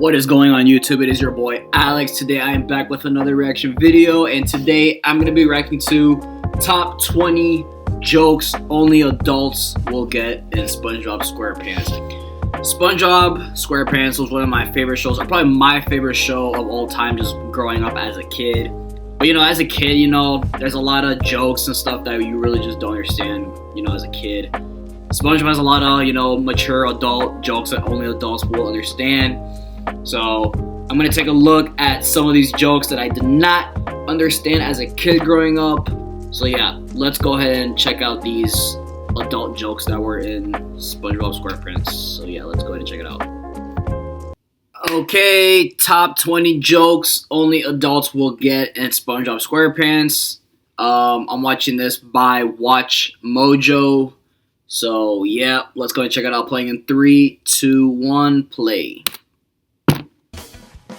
What is going on YouTube? It is your boy Alex. Today I am back with another reaction video, and today I'm going to be reacting to top 20 jokes only adults will get in SpongeBob SquarePants. SpongeBob SquarePants was one of my favorite shows, or probably my favorite show of all time, just growing up as a kid. But as a kid, there's a lot of jokes and stuff that you really just don't understand, as a kid. SpongeBob has a lot of, mature adult jokes that only adults will understand. So I'm going to take a look at some of these jokes that I did not understand as a kid growing up. So yeah, let's go ahead and check out these adult jokes that were in SpongeBob SquarePants. So yeah, let's go ahead and check it out. Okay, top 20 jokes only adults will get in SpongeBob SquarePants. I'm watching this by Watch Mojo. So yeah, let's go and check it out. Playing in 3, 2, 1, play.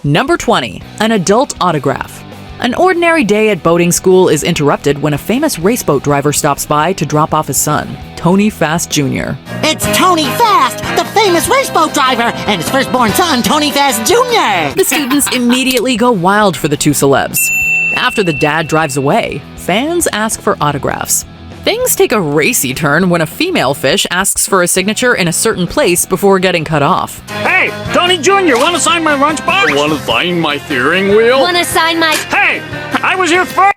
Number 20, an adult autograph. An ordinary day at boating school is interrupted when a famous raceboat driver stops by to drop off his son, Tony Fast Jr. It's Tony Fast, the famous raceboat driver, and his firstborn son, Tony Fast Jr. The students immediately go wild for the two celebs. After the dad drives away, fans ask for autographs. Things take a racy turn when a female fish asks for a signature in a certain place before getting cut off. Hey, Tony Jr., want to sign my lunchbox? Want to sign my steering wheel? Want to sign my... Hey, I was here first!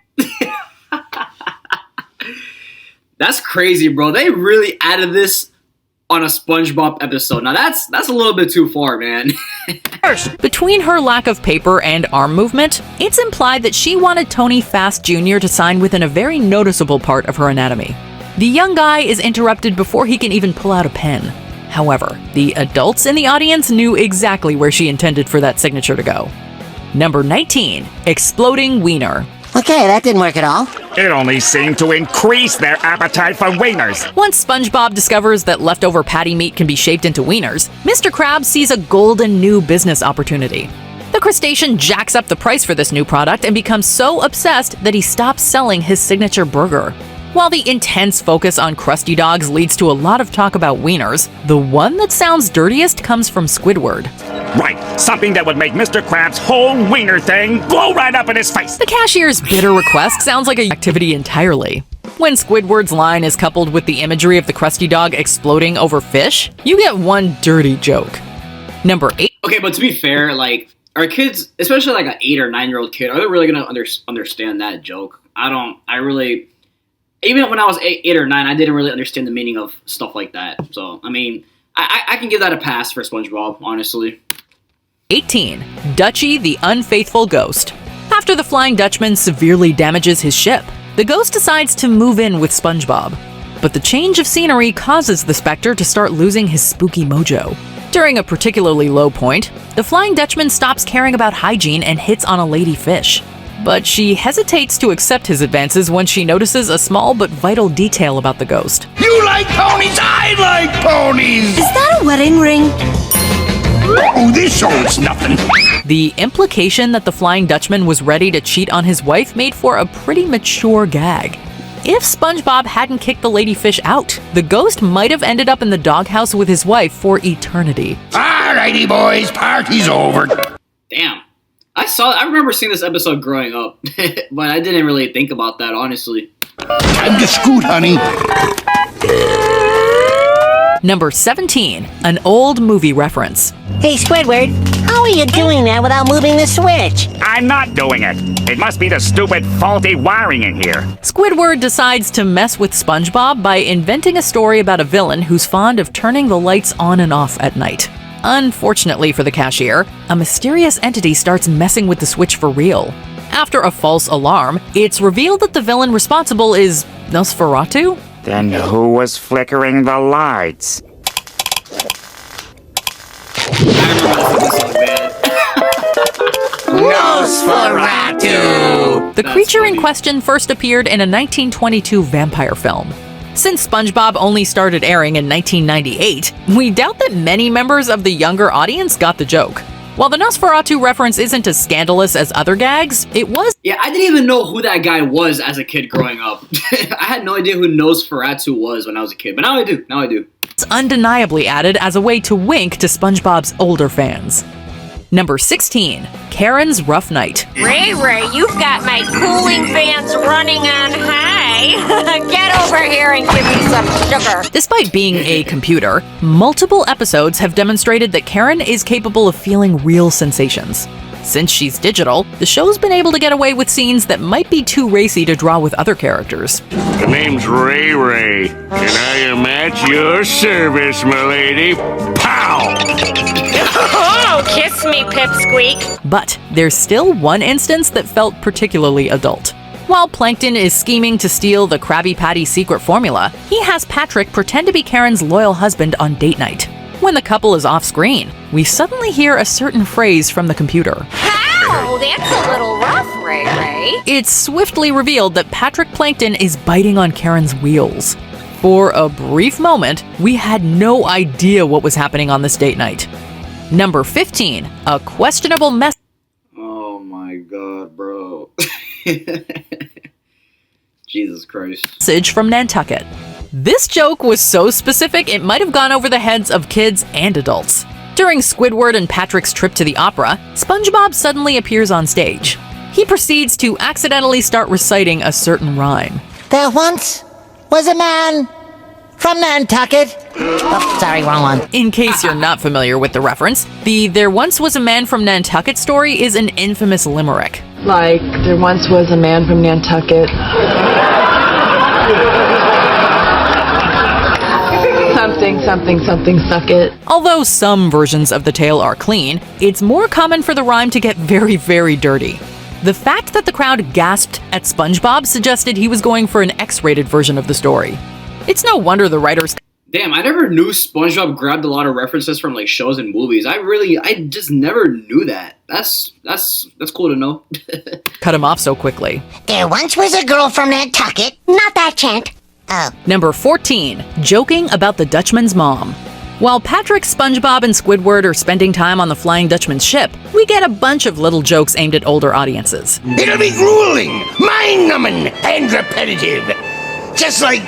That's crazy, bro. They really added this on a SpongeBob episode. Now that's a little bit too far, man. Between her lack of paper and arm movement, it's implied that she wanted Tony Fast Jr. to sign within a very noticeable part of her anatomy. The young guy is interrupted before he can even pull out a pen. However, the adults in the audience knew exactly where she intended for that signature to go. Number 19, exploding wiener. Okay, that didn't work at all. It only seemed to increase their appetite for wieners. Once SpongeBob discovers that leftover patty meat can be shaped into wieners, Mr. Krabs sees a golden new business opportunity. The crustacean jacks up the price for this new product and becomes so obsessed that he stops selling his signature burger. While the intense focus on Krusty Dogs leads to a lot of talk about wieners, the one that sounds dirtiest comes from Squidward. Right, something that would make Mr. Krabs' whole wiener thing blow right up in his face. The cashier's bitter request sounds like an activity entirely. When Squidward's line is coupled with the imagery of the Krusty Dog exploding over fish, you get one dirty joke. Number 8. Okay, but to be fair, our kids, especially like an 8 or 9-year-old kid, are they really gonna understand that joke? Even when I was 8 or 9, I didn't really understand the meaning of stuff like that. So, I can give that a pass for SpongeBob, honestly. 18. Dutchie the Unfaithful Ghost. After the Flying Dutchman severely damages his ship, the ghost decides to move in with SpongeBob. But the change of scenery causes the Spectre to start losing his spooky mojo. During a particularly low point, the Flying Dutchman stops caring about hygiene and hits on a lady fish. But she hesitates to accept his advances when she notices a small but vital detail about the ghost. You like ponies, I like ponies! Is that a wedding ring? Oh, this shows nothing. The implication that the Flying Dutchman was ready to cheat on his wife made for a pretty mature gag. If SpongeBob hadn't kicked the ladyfish out, the ghost might have ended up in the doghouse with his wife for eternity. Alrighty, boys, party's over. Damn. I remember seeing this episode growing up, but I didn't really think about that, honestly. Time to scoot, honey. Number 17, an old movie reference. Hey, Squidward, how are you doing that without moving the switch? I'm not doing it. It must be the stupid, faulty wiring in here. Squidward decides to mess with SpongeBob by inventing a story about a villain who's fond of turning the lights on and off at night. Unfortunately for the cashier, a mysterious entity starts messing with the switch for real. After a false alarm, it's revealed that the villain responsible is Nosferatu? Then who was flickering the lights? Nosferatu! The creature in question first appeared in a 1922 vampire film. Since SpongeBob only started airing in 1998, we doubt that many members of the younger audience got the joke. While the Nosferatu reference isn't as scandalous as other gags, it was... Yeah, I didn't even know who that guy was as a kid growing up. I had no idea who Nosferatu was when I was a kid, but now I do. It's undeniably added as a way to wink to SpongeBob's older fans. Number 16. Karen's Rough Night. Ray Ray, you've got my cooling fans running on high. Get over here and give me some sugar. Despite being a computer, multiple episodes have demonstrated that Karen is capable of feeling real sensations. Since she's digital, the show's been able to get away with scenes that might be too racy to draw with other characters. The name's Ray Ray, and I am at your service, milady. Pow! Oh, kiss me, Pipsqueak. But there's still one instance that felt particularly adult. While Plankton is scheming to steal the Krabby Patty secret formula, he has Patrick pretend to be Karen's loyal husband on date night. When the couple is off screen, we suddenly hear a certain phrase from the computer. Ow, that's a little rough, Ray Ray. It's swiftly revealed that Patrick Plankton is biting on Karen's wheels. For a brief moment, we had no idea what was happening on this date night. Number 15, a questionable message. Oh my god, bro. Jesus Christ. From Nantucket. This joke was so specific it might have gone over the heads of kids and adults. During Squidward and Patrick's trip to the opera, SpongeBob suddenly appears on stage. He proceeds to accidentally start reciting a certain rhyme. There once was a man from Nantucket. Oh, sorry, wrong one. In case you're not familiar with the reference, the There Once Was a Man from Nantucket story is an infamous limerick. Like, there once was a man from Nantucket. Something, suck it. Although some versions of the tale are clean, it's more common for the rhyme to get very, very dirty. The fact that the crowd gasped at SpongeBob suggested he was going for an X-rated version of the story. It's no wonder the writers... Damn, I never knew SpongeBob grabbed a lot of references from like shows and movies. I just never knew that. That's cool to know. cut him off so quickly. There once was a girl from Nantucket. Not that chant. Oh. Number 14, joking about the Dutchman's mom. While Patrick, SpongeBob, and Squidward are spending time on the Flying Dutchman's ship, we get a bunch of little jokes aimed at older audiences. It'll be grueling, mind-numbing, and repetitive. Just like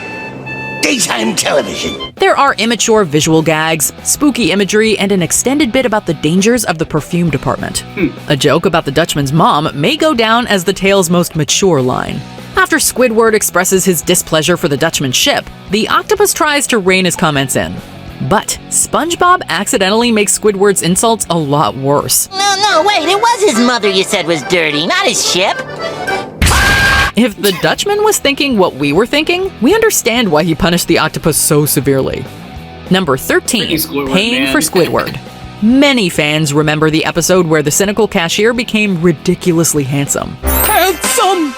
daytime television. There are immature visual gags, spooky imagery, and an extended bit about the dangers of the perfume department. A joke about the Dutchman's mom may go down as the tale's most mature line. After Squidward expresses his displeasure for the Dutchman's ship, the octopus tries to rein his comments in. But SpongeBob accidentally makes Squidward's insults a lot worse. No, wait, it was his mother you said was dirty, not his ship. If the Dutchman was thinking what we were thinking, we understand why he punished the octopus so severely. Number 13, Paying for Squidward. Many fans remember the episode where the cynical cashier became ridiculously handsome. Handsome!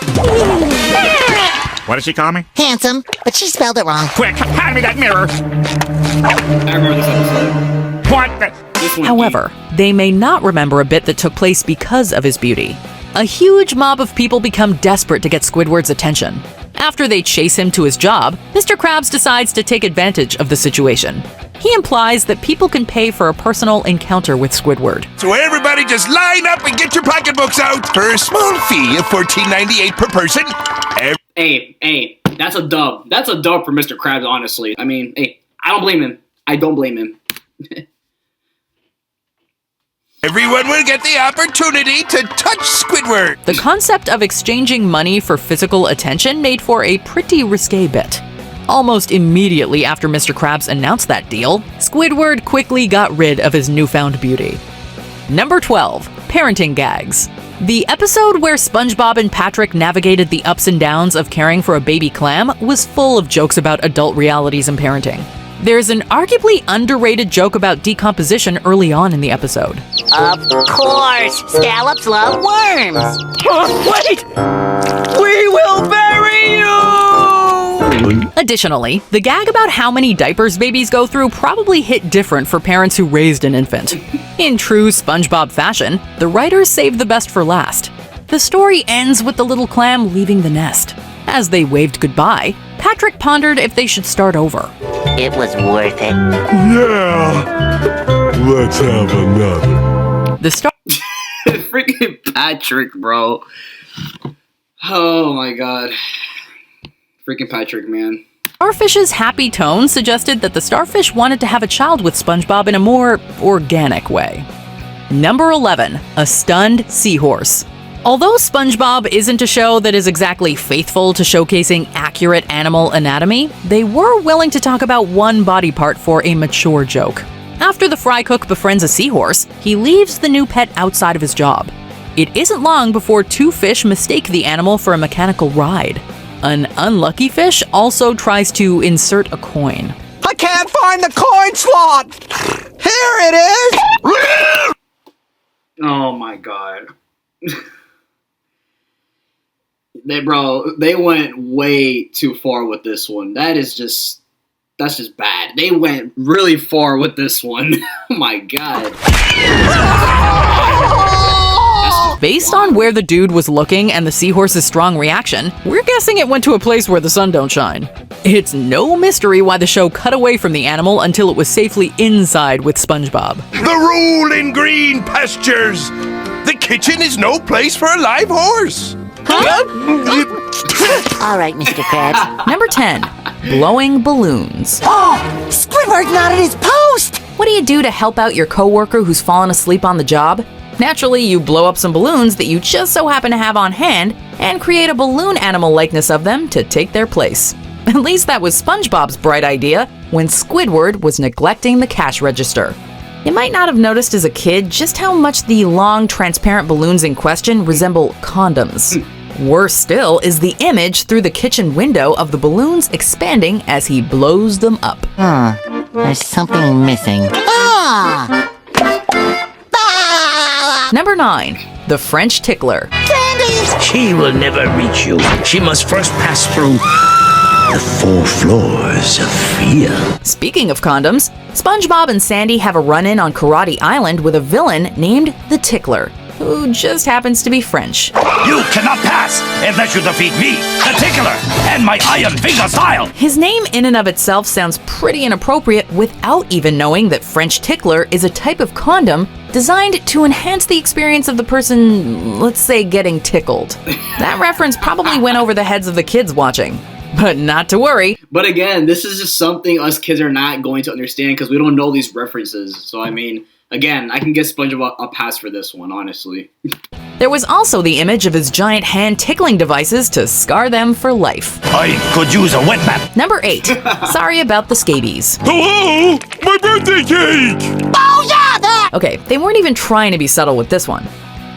What did she call me? Handsome, but she spelled it wrong. Quick, hand me that mirror. I remember this episode. What the? This one. However, they may not remember a bit that took place because of his beauty. A huge mob of people become desperate to get Squidward's attention. After they chase him to his job, Mr. Krabs decides to take advantage of the situation. He implies that people can pay for a personal encounter with Squidward. So everybody just line up and get your pocketbooks out for a small fee of $14.98 per person. Hey, that's a dub. That's a dub for Mr. Krabs, honestly. I mean, hey, I don't blame him. I don't blame him. Everyone will get the opportunity to touch Squidward. The concept of exchanging money for physical attention made for a pretty risque bit. Almost immediately after Mr. Krabs announced that deal, Squidward quickly got rid of his newfound beauty. Number 12, Parenting Gags. The episode where SpongeBob and Patrick navigated the ups and downs of caring for a baby clam was full of jokes about adult realities and parenting. There's an arguably underrated joke about decomposition early on in the episode. Of course, scallops love worms. Wait! We will bury you! Additionally, the gag about how many diapers babies go through probably hit different for parents who raised an infant. In true SpongeBob fashion, the writers saved the best for last. The story ends with the little clam leaving the nest. As they waved goodbye, Patrick pondered if they should start over. It was worth it. Yeah. Let's have another. The star Freaking Patrick, bro. Oh my god. Freaking Patrick, man. Starfish's happy tone suggested that the starfish wanted to have a child with SpongeBob in a more organic way. Number 11. A stunned seahorse. Although SpongeBob isn't a show that is exactly faithful to showcasing accurate animal anatomy, they were willing to talk about one body part for a mature joke. After the fry cook befriends a seahorse, he leaves the new pet outside of his job. It isn't long before two fish mistake the animal for a mechanical ride. An unlucky fish also tries to insert a coin. I can't find the coin slot! Here it is! Oh my god. They went way too far with this one. That's just bad. They went really far with this one. Oh my god. Based on where the dude was looking and the seahorse's strong reaction, we're guessing it went to a place where the sun don't shine. It's no mystery why the show cut away from the animal until it was safely inside with SpongeBob. The rule in green pastures. The kitchen is no place for a live horse. All right, Mr. Krabs. Number 10. Blowing balloons. Oh, Squidward's not at his post! What do you do to help out your coworker who's fallen asleep on the job? Naturally, you blow up some balloons that you just so happen to have on hand and create a balloon animal likeness of them to take their place. At least that was SpongeBob's bright idea when Squidward was neglecting the cash register. You might not have noticed as a kid just how much the long, transparent balloons in question resemble condoms. Worse still is the image through the kitchen window of the balloons expanding as he blows them up. There's something missing. Ah! Number 9. The French Tickler. She will never reach you. She must first pass through the 4 floors of fear. Speaking of condoms, SpongeBob and Sandy have a run-in on Karate Island with a villain named the Tickler, who just happens to be French. You cannot pass unless you defeat me, the Tickler, and my Iron Finger style. His name in and of itself sounds pretty inappropriate without even knowing that French Tickler is a type of condom designed to enhance the experience of the person, let's say, getting tickled. That reference probably went over the heads of the kids watching. But not to worry. But again, this is just something us kids are not going to understand because we don't know these references. So I mean, again, I can give SpongeBob a pass for this one, honestly. There was also the image of his giant hand tickling devices to scar them for life. I could use a wet map. Number 8. Sorry about the scabies. Hello! My birthday cake! Oh, yeah, that! Okay, they weren't even trying to be subtle with this one.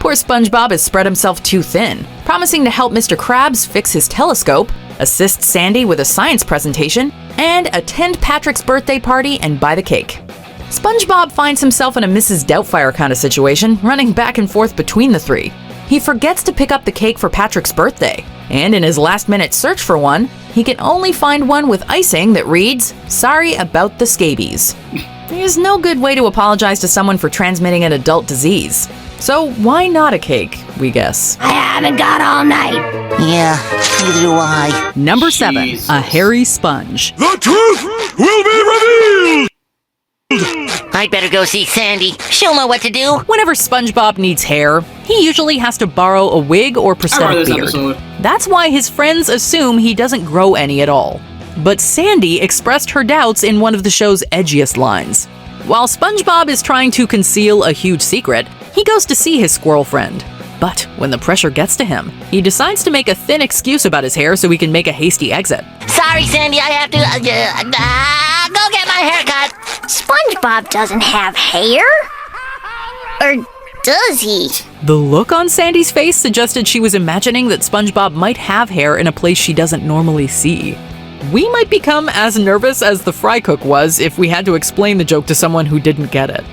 Poor SpongeBob has spread himself too thin, promising to help Mr. Krabs fix his telescope, assist Sandy with a science presentation, and attend Patrick's birthday party and buy the cake. SpongeBob finds himself in a Mrs. Doubtfire kind of situation, running back and forth between the three. He forgets to pick up the cake for Patrick's birthday, and in his last-minute search for one, he can only find one with icing that reads, "Sorry about the scabies." There's no good way to apologize to someone for transmitting an adult disease. So why not a cake, we guess? I haven't got all night. Yeah, neither do I. Number 7. Jesus. A hairy sponge. The truth will be revealed! I'd better go see Sandy. She'll know what to do. Whenever SpongeBob needs hair, he usually has to borrow a wig or I remember prosthetic this beard. episode. That's why his friends assume he doesn't grow any at all. But Sandy expressed her doubts in one of the show's edgiest lines. While SpongeBob is trying to conceal a huge secret, he goes to see his squirrel friend. But when the pressure gets to him, he decides to make a thin excuse about his hair so he can make a hasty exit. Sorry, Sandy, I have to go get my haircut. SpongeBob doesn't have hair? Or does he? The look on Sandy's face suggested she was imagining that SpongeBob might have hair in a place she doesn't normally see. We might become as nervous as the fry cook was if we had to explain the joke to someone who didn't get it.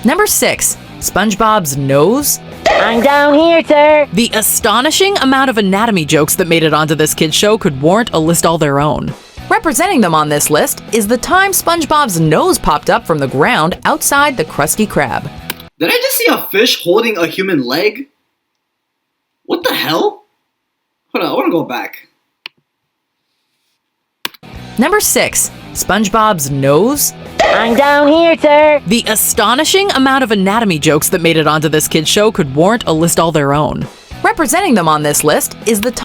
Number 6. SpongeBob's nose. I'm down here, sir. The astonishing amount of anatomy jokes that made it onto this kid's show could warrant a list all their own. Representing them on this list is the time SpongeBob's nose popped up from the ground outside the Krusty Krab. Did I just see a fish holding a human leg? What the hell? Hold on, I want to go back. Number 6. SpongeBob's nose. I'm down here, sir. The astonishing amount of anatomy jokes that made it onto this kid's show could warrant a list all their own. Representing them on this list is the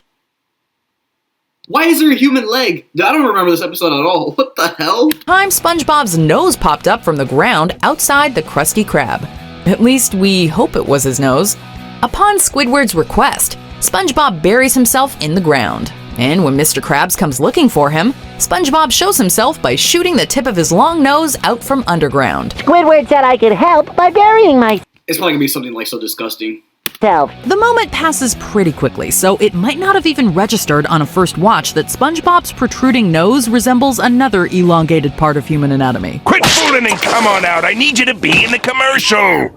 Why is there a human leg? I don't remember this episode at all. What the hell? time SpongeBob's nose popped up from the ground outside the Krusty Krab. At least we hope it was his nose. Upon Squidward's request, SpongeBob buries himself in the ground. And when Mr. Krabs comes looking for him, SpongeBob shows himself by shooting the tip of his long nose out from underground. Squidward said I could help by burying myself. It's probably gonna be something like so disgusting. The moment passes pretty quickly, so it might not have even registered on a first watch that SpongeBob's protruding nose resembles another elongated part of human anatomy. Quit fooling and come on out. I need you to be in the commercial.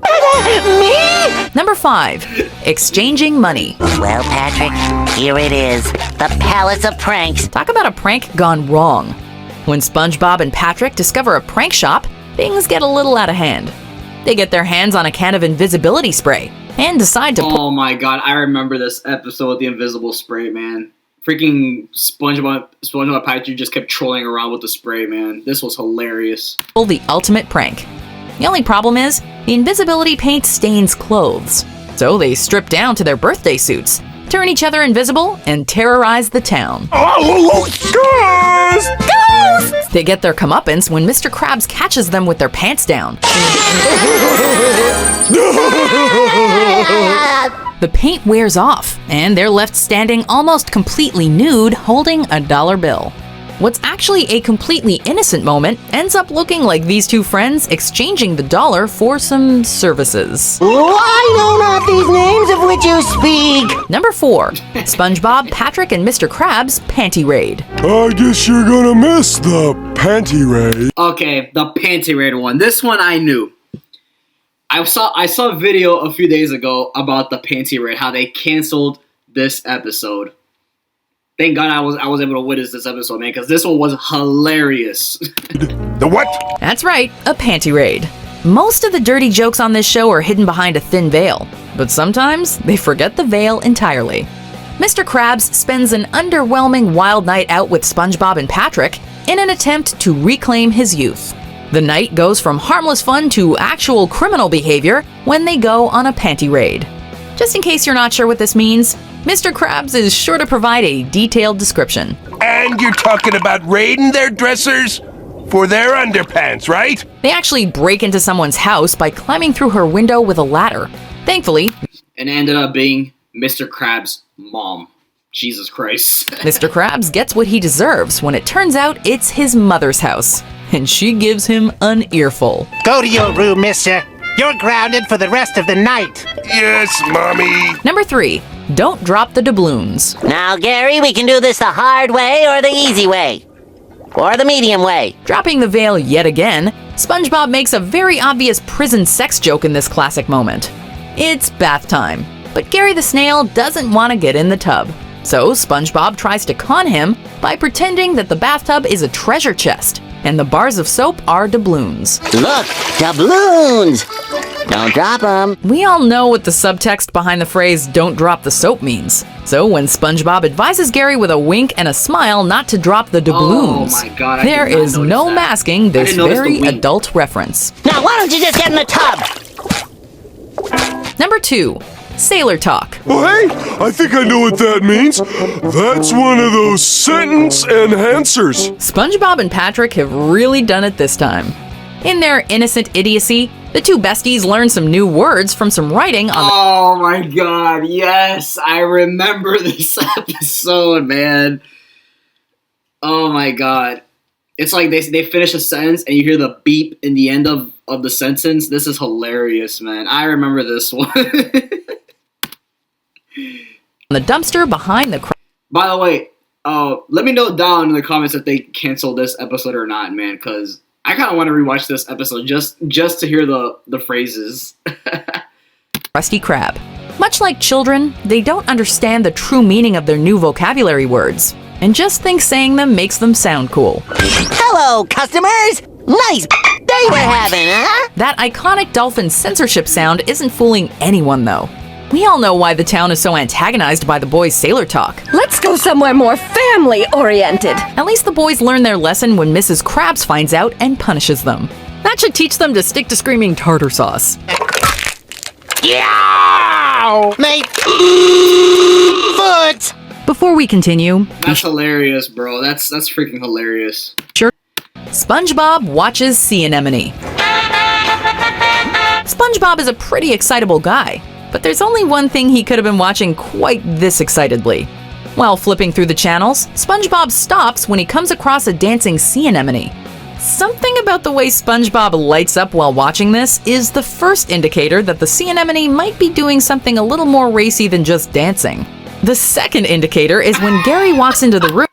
Me? Number 5. Exchanging money. Well, Patrick, here it is. The Palace of Pranks. Talk about a prank gone wrong. When SpongeBob and Patrick discover a prank shop, things get a little out of hand. They get their hands on a can of invisibility spray and decide to Oh my god, I remember this episode with the invisible spray, man. Freaking SpongeBob and Patrick just kept trolling around with the spray, man. This was hilarious. pull the ultimate prank. The only problem is, the invisibility paint stains clothes. So they strip down to their birthday suits, turn each other invisible, and terrorize the town. Oh, ghost! They get their comeuppance when Mr. Krabs catches them with their pants down. The paint wears off, and they're left standing almost completely nude holding a dollar bill. What's actually a completely innocent moment ends up looking like these two friends exchanging the dollar for some services. I know not these names of which you speak. Number 4. SpongeBob, Patrick, and Mr. Krabs' Panty Raid. I guess you're gonna miss the Panty Raid. Okay, the Panty Raid one. This one I knew. I saw a video a few days ago about the Panty Raid, how they canceled this episode. Thank God I was able to witness this episode, man, because this one was hilarious. The what? That's right, a panty raid. Most of the dirty jokes on this show are hidden behind a thin veil, but sometimes they forget the veil entirely. Mr. Krabs spends an underwhelming wild night out with SpongeBob and Patrick in an attempt to reclaim his youth. The night goes from harmless fun to actual criminal behavior when they go on a panty raid. Just in case you're not sure what this means, Mr. Krabs is sure to provide a detailed description. And you're talking about raiding their dressers for their underpants, right? They actually break into someone's house by climbing through her window with a ladder. Thankfully, And it ended up being Mr. Krabs' mom. Jesus Christ. Mr. Krabs gets what he deserves when it turns out it's his mother's house, and she gives him an earful. Go to your room, mister. You're grounded for the rest of the night. Yes, Mommy. Number 3. Don't drop the doubloons. Now, Gary, we can do this the hard way or the easy way. Or the medium way. Dropping the veil yet again, SpongeBob makes a very obvious prison sex joke in this classic moment. It's bath time, but Gary the Snail doesn't want to get in the tub. So SpongeBob tries to con him by pretending that the bathtub is a treasure chest, and the bars of soap are doubloons. Look, doubloons! Don't drop them. We all know what the subtext behind the phrase "don't drop the soap" means. So when SpongeBob advises Gary with a wink and a smile not to drop the doubloons, Oh my God, I there did not is notice no that. masking this didn't notice the very wink. adult reference. Now, why don't you just get in the tub? Number 2. Sailor Talk. Oh, hey, I think I know what that means. That's one of those sentence enhancers. SpongeBob and Patrick have really done it this time. In their innocent idiocy, the two besties learn some new words from some writing on Oh my god, yes, I remember this episode, man. Oh my god. It's like they finish a sentence and you hear the beep in the end of the sentence. This is hilarious, man. I remember this one. the dumpster behind the By the way, let me know down in the comments if they canceled this episode or not, man, because I kind of want to rewatch this episode just to hear the phrases. Krusty Krab. Much like children, they don't understand the true meaning of their new vocabulary words, and just think saying them makes them sound cool. Hello, customers! Nice day we're having, huh? That iconic dolphin censorship sound isn't fooling anyone, though. We all know why the town is so antagonized by the boys' sailor talk. Let's go somewhere more family-oriented. At least the boys learn their lesson when Mrs. Krabs finds out and punishes them. That should teach them to stick to screaming tartar sauce. Yow! My foot! Before we continue, That's hilarious, bro. That's freaking hilarious. SpongeBob watches Sea Anemone. SpongeBob is a pretty excitable guy, but there's only one thing he could have been watching quite this excitedly. While flipping through the channels, SpongeBob stops when he comes across a dancing sea anemone. Something about the way SpongeBob lights up while watching this is the first indicator that the sea anemone might be doing something a little more racy than just dancing. The second indicator is when Gary walks into the room.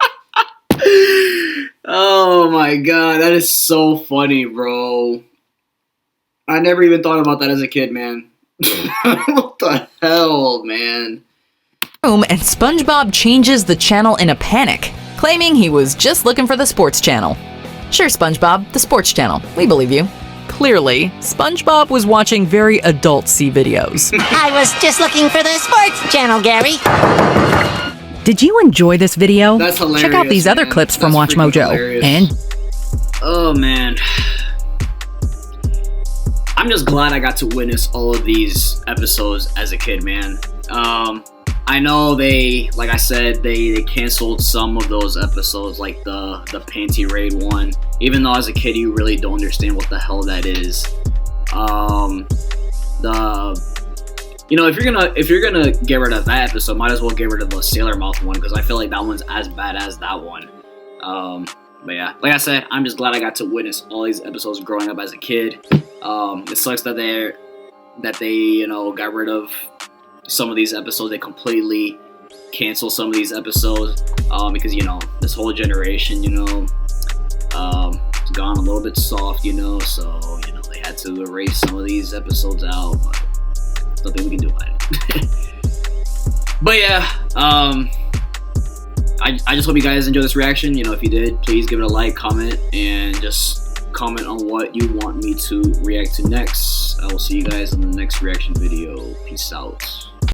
Oh my god, that is so funny, bro. I never even thought about that as a kid, man. What the hell, man? And SpongeBob changes the channel in a panic, claiming he was just looking for the sports channel. Sure, SpongeBob, the sports channel. We believe you. Clearly, SpongeBob was watching very adult-y videos. I was just looking for the sports channel, Gary. Did you enjoy this video? That's hilarious. Check out these other clips from Watch Mojo. Hilarious. And oh man, I'm just glad I got to witness all of these episodes as a kid, man. I know like I said, they canceled some of those episodes, like the Panty Raid one. Even though as a kid you really don't understand what the hell that is. If you're gonna get rid of that episode, might as well get rid of the Sailor Mouth one, because I feel like that one's as bad as that one. But yeah, like I said, I'm just glad I got to witness all these episodes growing up as a kid. It sucks that they got rid of some of these episodes. They completely canceled some of these episodes because this whole generation it's gone a little bit soft, so they had to erase some of these episodes out, but there's nothing we can do about it. But yeah, I just hope you guys enjoyed this reaction. If you did, please give it a like, comment, and just comment on what you want me to react to next. I will see you guys in the next reaction video. Peace out.